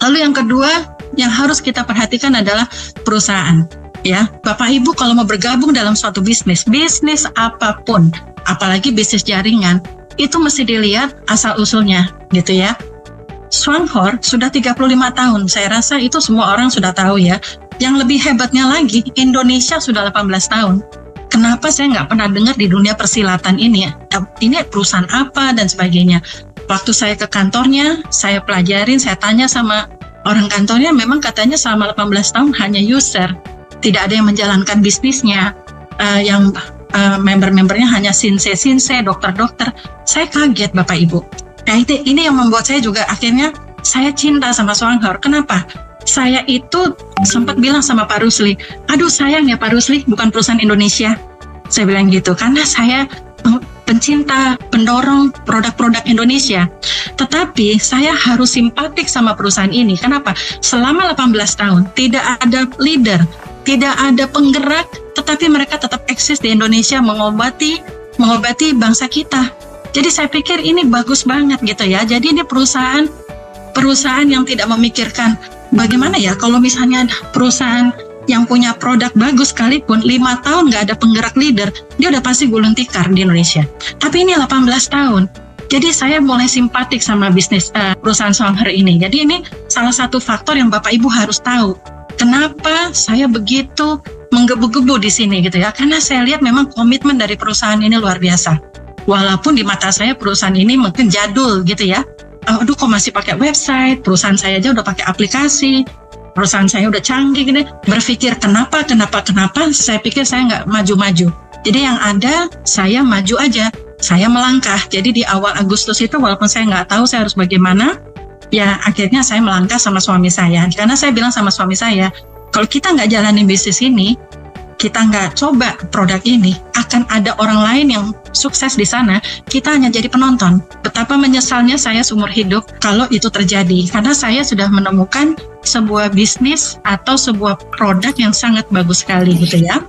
Lalu yang kedua yang harus kita perhatikan adalah perusahaan. Ya, Bapak Ibu kalau mau bergabung dalam suatu bisnis apapun, apalagi bisnis jaringan, itu mesti dilihat asal-usulnya, gitu ya. Swanghor sudah 35 tahun, saya rasa itu semua orang sudah tahu ya. Yang lebih hebatnya lagi, Indonesia sudah 18 tahun. Kenapa saya nggak pernah dengar di dunia persilatan ini perusahaan apa dan sebagainya. Waktu saya ke kantornya, saya pelajarin, saya tanya sama orang kantornya, memang katanya selama 18 tahun hanya user. Tidak ada yang menjalankan bisnisnya, yang member-membernya hanya sinse, dokter-dokter. Saya kaget Bapak Ibu. Nah ini yang membuat saya juga akhirnya saya cinta sama Swanghor. Kenapa? Saya itu sempat bilang sama Pak Rusli, aduh sayang ya Pak Rusli, bukan perusahaan Indonesia. Saya bilang gitu, karena saya pencinta, pendorong produk-produk Indonesia. Tetapi saya harus simpatik sama perusahaan ini. Kenapa? Selama 18 tahun tidak ada leader, tidak ada penggerak, tetapi mereka tetap eksis di Indonesia mengobati bangsa kita. Jadi saya pikir ini bagus banget gitu ya. Jadi ini perusahaan yang tidak memikirkan bagaimana ya kalau misalnya perusahaan yang punya produk bagus sekalipun 5 tahun nggak ada penggerak leader, dia udah pasti gulung tikar di Indonesia. Tapi ini 18 tahun. Jadi saya mulai simpatik sama bisnis perusahaan Swanghor ini. Jadi ini salah satu faktor yang Bapak Ibu harus tahu. Kenapa saya begitu menggebu-gebu di sini gitu ya? Karena saya lihat memang komitmen dari perusahaan ini luar biasa. Walaupun di mata saya perusahaan ini mungkin jadul gitu ya. Aduh kok masih pakai website, perusahaan saya aja udah pakai aplikasi, perusahaan saya udah canggih gitu. Berpikir kenapa, saya pikir saya nggak maju-maju. Jadi yang ada, saya maju aja, saya melangkah. Jadi di awal Agustus itu walaupun saya nggak tahu saya harus bagaimana, ya akhirnya saya melangkah sama suami saya. Karena saya bilang sama suami saya, kalau kita nggak jalanin bisnis ini, kita nggak coba produk ini, akan ada orang lain yang sukses di sana, kita hanya jadi penonton. Betapa menyesalnya saya seumur hidup kalau itu terjadi, karena saya sudah menemukan sebuah bisnis atau sebuah produk yang sangat bagus sekali gitu ya.